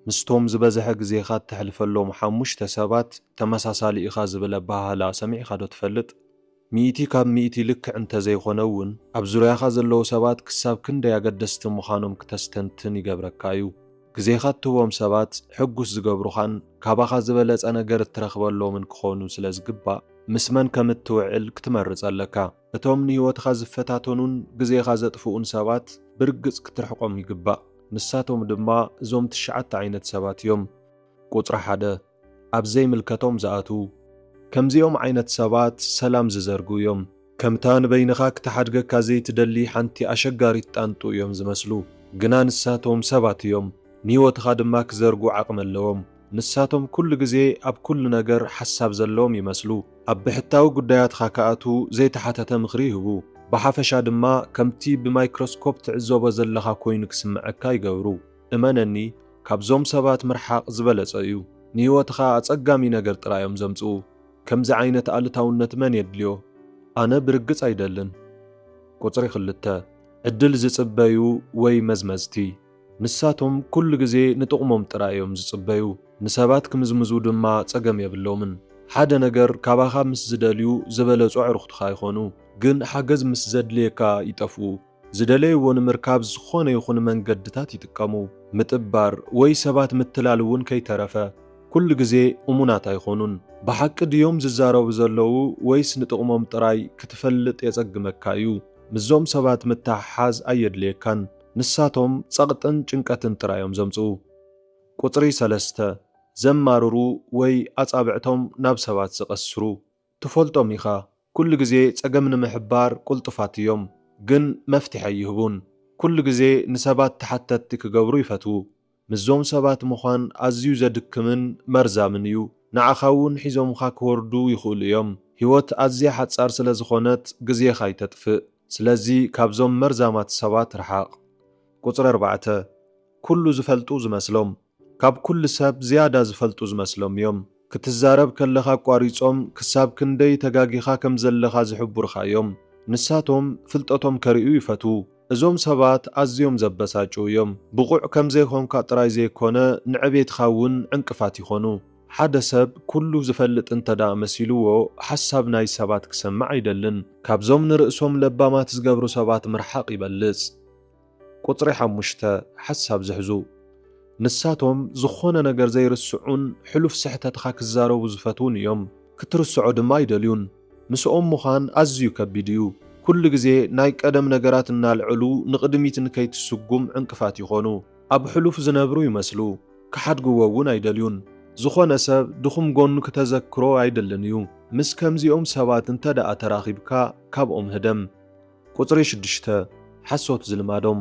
مستوم زبزح ግዜኻ تحلفሎም ሓሙሽተ ሰባት ተመሳሳሊ ኢኻ ዝብለ ባህላ ሰሚዕኻ ዶ ትፈልጥ? ሚእቲ ካብ ሚእቲ ልክዕ እንተዘይኾነ እውን ኣብ ዙርያኻ ዘለዉ ሰባት ክሳብ ክንደይ ኣገደስቲ ምዃኖም ክተስተንትን ይገብረካ እዩ። ግዜኻ እትህቦም ሰባት ሕጉስ ዝገብሩኻን ካባኻ ዝበለጸ ነገር እትረኽበሎምን ክኾኑ ስለ ዝግባእ ምስ መን ከም እትውዕል ክትመርጽ ኣለካ። እቶም ንህይወትኻ ዝፈታተኑን ግዜኻ ዘጥፍኡን ሰባት ብርግጽ ክትርሕቆም ይግባእ። ንሳቶም ድማ እዞም 9 ዓይነት ሰባት እዮም። ቁጽሪ 1 ኣብ ዘይምልከቶም ዝኣቱ ከምዚኦም ዓይነት ሰባት ሰላም ዝዘርጉ እዮም። ከምታ ንበይንኻ ክትሓድገካ ዘይትደሊ ሓንቲ ኣሸጋሪት ጣንጡ እዮም ዝመስሉ፣ ግና ንሳቶም ሰባት እዮም። ንህይወትኻ ድማ ክዘርጉ ዓቕሚ ኣለዎም። ንሳቶም ኩሉ ግዜ ኣብ ኩሉ ነገር ሓሳብ ዘለዎም ይመስሉ። ኣብ ብሕታዊ ጉዳያትኻ ከኣቱ ዘይተሓተተ ምኽሪ ይህቡ። ብሓፈሻ ድማ ከምቲ ብማይክሮስኮፕ ትዕዘቦ ዘለኻ ኮይኑ ክስምዐካ ይገብሩ። እመነኒ ካብዞም ሰባት ምርሓቕ ዝበለጸ እዩ። ንህይወትኻ ኣጸጋሚ ነገር ጥራዮም ዘምጽኡ። ከምዚ ዓይነት ኣልታውነት መን የድልዮ? ኣነ ብርግጽ ኣይደልን። ቁጽሪ 2 ዕድል ዝጽበዩ ወይ መዝመዝቲ ንሳቶም ኩሉ ግዜ ንጥቕሞም ጥራዮም ዝጽበዩ፣ ንሰባት ክምዝምዙ ድማ ጸገም የብሎምን። ሓደ ነገር ካባኻ ምስ ዝደልዩ ዝበለጹ ኣዕሩኽትኻ ይኾኑ፣ ግን ሓገዝ ምስ ዘድልየካ ይጠፍኡ። ዝደለይዎ ንምርካብ ዝኾነ ይኹን መንገድታት ይጥቀሙ። ምጥባር ወይ ሰባት ምትላል እውን ከይተረፈ ኩሉ ግዜ እሙናት ኣይኾኑን። ብሓቂ ድዮም ዝዛረቡ ዘለዉ ወይስ ንጥቕሞም ጥራይ ክትፈልጥ የጸግመካ እዩ። ምዞም ሰባት ምትሓሓዝ ኣየድልየካን። ንሳቶም ጸቕጥን ጭንቀትን ጥራዮም ዘምጽኡ። ቁጽሪ 3 ዘማርሩ ወይ ኣጻብዕቶም ናብ ሰባት ዝቐስሩ ትፈልጦም ኢኻ። ኩሉ ግዜ ጸገም ንምሕባር ቁልጡፋት እዮም፣ ግን መፍትሒ ይህቡን። ኩሉ ግዜ ንሰባት ተሓተቲ ክገብሩ ይፈትዉ። ምዞም ሰባት ምዃን ኣዝዩ ዘድክምን መርዛምን እዩ። ንዓኻ እውን ሒዞምካ ክወርዱ ይኽእሉ እዮም። ህይወት ኣዝያ ሓጻር ስለ ዝኾነት ግዜኻ ይተጥፍእ። ስለዚ ካብዞም መርዛማት ሰባት ርሓቕ። ቁጽሪ 4 ኩሉ ዝፈልጡ ዝመስሎም ካብ ኩሉ ሰብ ዝያዳ ዝፈልጡ ዝመስሎም እዮም። ክትዛረብ ከለኻ ቋሪጾም ክሳብ ክንደይ ተጋጊኻ ከም ዘለኻ ዝሕቡርኻ እዮም። ንሳቶም ፍልጠቶም ከርእዩ ይፈትዉ። እዞም ሰባት ኣዝዮም ዘበሳጩ እዮም። ብቑዕ ከም ዘይኮንካ ጥራይ ዘይኮነ ንዕቤትኻ እውን ዕንቅፋት ይኾኑ። ሓደ ሰብ ኩሉ ዝፈልጥ እንተዳ መሲልዎ ሓሳብ ናይ ሰባት ክሰምዕ ኣይደልን። ካብዞም ንርእሶም ለባማት ዝገብሩ ሰባት ምርሓቕ ይበልጽ። ቁጽሪ 5 ሓሳብ ዝሕዙ ንሳቶም ዝኾነ ነገር ዘይርስዑን ሕሉፍ ስሕተትኻ ክዛረቡ ዝፈትውን እዮም። ክትርስዖ ድማ ኣይደልዩን። ምስኦም ምዃን ኣዝዩ ከቢድ እዩ። ኩሉ ግዜ ናይ ቀደም ነገራት እናልዕሉ ንቕድሚት ንከይትስጉም ዕንቅፋት ይኾኑ። ኣብ ሕሉፍ ዝነብሩ ይመስሉ። ክሓድግዎ እውን ኣይደልዩን። ዝኾነ ሰብ ድኹም ጎኑ ክተዘክሮ ኣይደልን እዩ። ምስ ከምዚኦም ሰባት እንተደኣ ተራኺብካ ካብኦም ህደም። ቁጽሪ 6 ሓሶት ዝልማዶም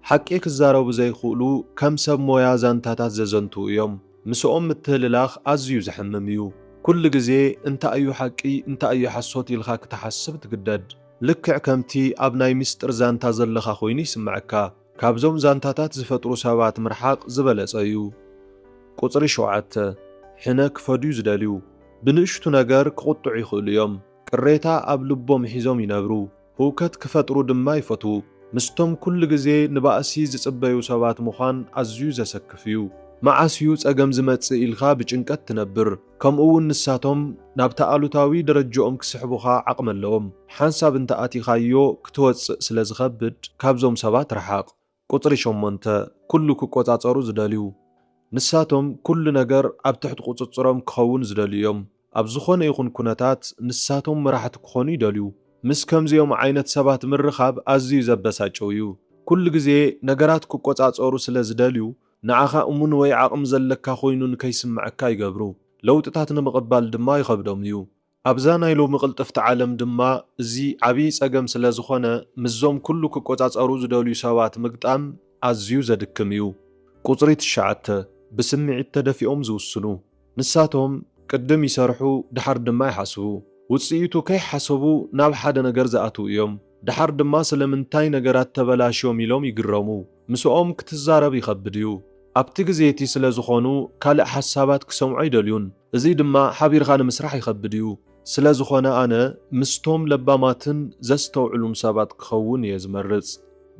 ሓቂ ክዛረቡ ዘይኽእሉ ከም ሰብ ሞያ ዛንታታት ዘዘንቱ እዮም። ምስኦም ምትህልላኽ ኣዝዩ ዘሕምም እዩ። ኩሉ ግዜ እንታይ እዩ ሓቂ እንታይ እዩ ሓሶት ኢልኻ ክትሓስብ ትግደድ። ልክዕ ከምቲ ኣብ ናይ ምስጢር ዛንታ ዘለኻ ኮይኑ ይስምዐካ። ካብዞም ዛንታታት ዝፈጥሩ ሰባት ምርሓቕ ዝበለጸ እዩ። ቁጽሪ 7 ሕነ ክፈድዩ ዝደልዩ ብንእሽቱ ነገር ክቕጥዑ ይኽእሉ እዮም። ቅሬታ ኣብ ልቦም ሒዞም ይነብሩ። ህውከት ክፈጥሩ ድማ ይፈትዉ። ምስቶም ኩሉ ግዜ ንባእሲ ዝጽበዩ ሰባት ምዃን ኣዝዩ ዘሰክፍ እዩ። መዓስዩ ጸገም ዝመጽእ ኢልኻ ብጭንቀት ትነብር። ከምኡውን ንሳቶም ናብታ ኣሉታዊ ደረጃኦም ክስሕቡኻ ዓቕሚ ኣለዎም። ሓንሳብ እንተኣቲኻዮ ክትወፅእ ስለ ዝኸብድ ካብዞም ሰባት ርሓቕ። ቁጽሪ 8 ኩሉ ክቆጻጸሩ ዝደልዩ ንሳቶም ኩሉ ነገር ኣብ ትሕቲ ቁጽጽሮም ክኸውን ዝደልዩ እዮም። ኣብ ዝኾነ ይኹን ኩነታት ንሳቶም መራሕቲ ክኾኑ ይደልዩ። ምስ ከምዚኦም ዓይነት ሰባት ምርኻብ ኣዝዩ ዘበሳጨው እዩ። ኩሉ ግዜ ነገራት ክቆጻጸሩ ስለ ዝደልዩ ንዓኻ እሙን ወይ ዓቕሚ ዘለካ ኮይኑ ንከይስምዐካ ይገብሩ። ለውጥታት ንምቕባል ድማ ይኸብዶም እዩ። ኣብዛ ናይ ሎሚ ቅልጥፍቲ ዓለም ድማ እዚ ዓብዪ ጸገም ስለ ዝኾነ ምዞም ኩሉ ክቆጻጸሩ ዝደልዩ ሰባት ምግጣም ኣዝዩ ዘድክም እዩ። ቁጽሪ 9 ብስምዒት ተደፊኦም ዝውስኑ ንሳቶም ቅድም ይሰርሑ ድሓር ድማ ይሓስቡ። ውጽኢቱ ከይሓሰቡ ናብ ሓደ ነገር ዝኣትዉ እዮም። ድሓር ድማ ስለምንታይ ነገራት ተበላሽዮም ኢሎም ይግረሙ። ምስኦም ክትዛረብ ይኸብድ እዩ። ኣብቲ ግዜ እቲ ስለ ዝኾኑ ካልእ ሓሳባት ክሰምዑ ኣይደልዩን። እዚ ድማ ሓቢርኻ ንምስራሕ ይኸብድ እዩ። ስለ ዝኾነ ኣነ ምስቶም ለባማትን ዘስተውዕሉን ሰባት ክኸውን እየ ዝመርጽ።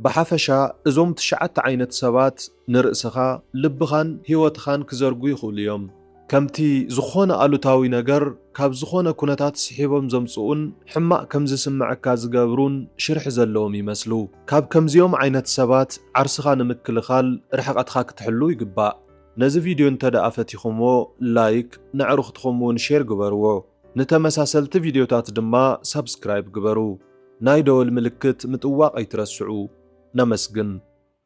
ብሓፈሻ እዞም 9 ዓይነት ሰባት ንርእስኻ ልብኻን ህይወትኻን ክዘርጉ ይኽእሉ እዮም ከምቲ ዝኾነ ኣሉታዊ ነገር ካብ ዝኾነ ኩነታት ስሒቦም ዘምጽኡን ሕማቕ ከም ዝስምዓካ ዝገብሩን ሽርሕ ዘለዎም ይመስሉ ካብ ከምዚኦም ዓይነት ሰባት ዓርስኻ ንምክልኻል ርሕቐትኻ ክትሕሉ ይግባእ ነዚ ቪድዮ እንተደኣ ፈቲኹምዎ ላይክ ንዕሩኽትኹም እውን ሼር ግበርዎ ንተመሳሰልቲ ቪድዮታት ድማ ሰብስክራይብ ግበሩ ናይ ደወል ምልክት ምጥዋቕ ኣይትረስዑ ነመስግን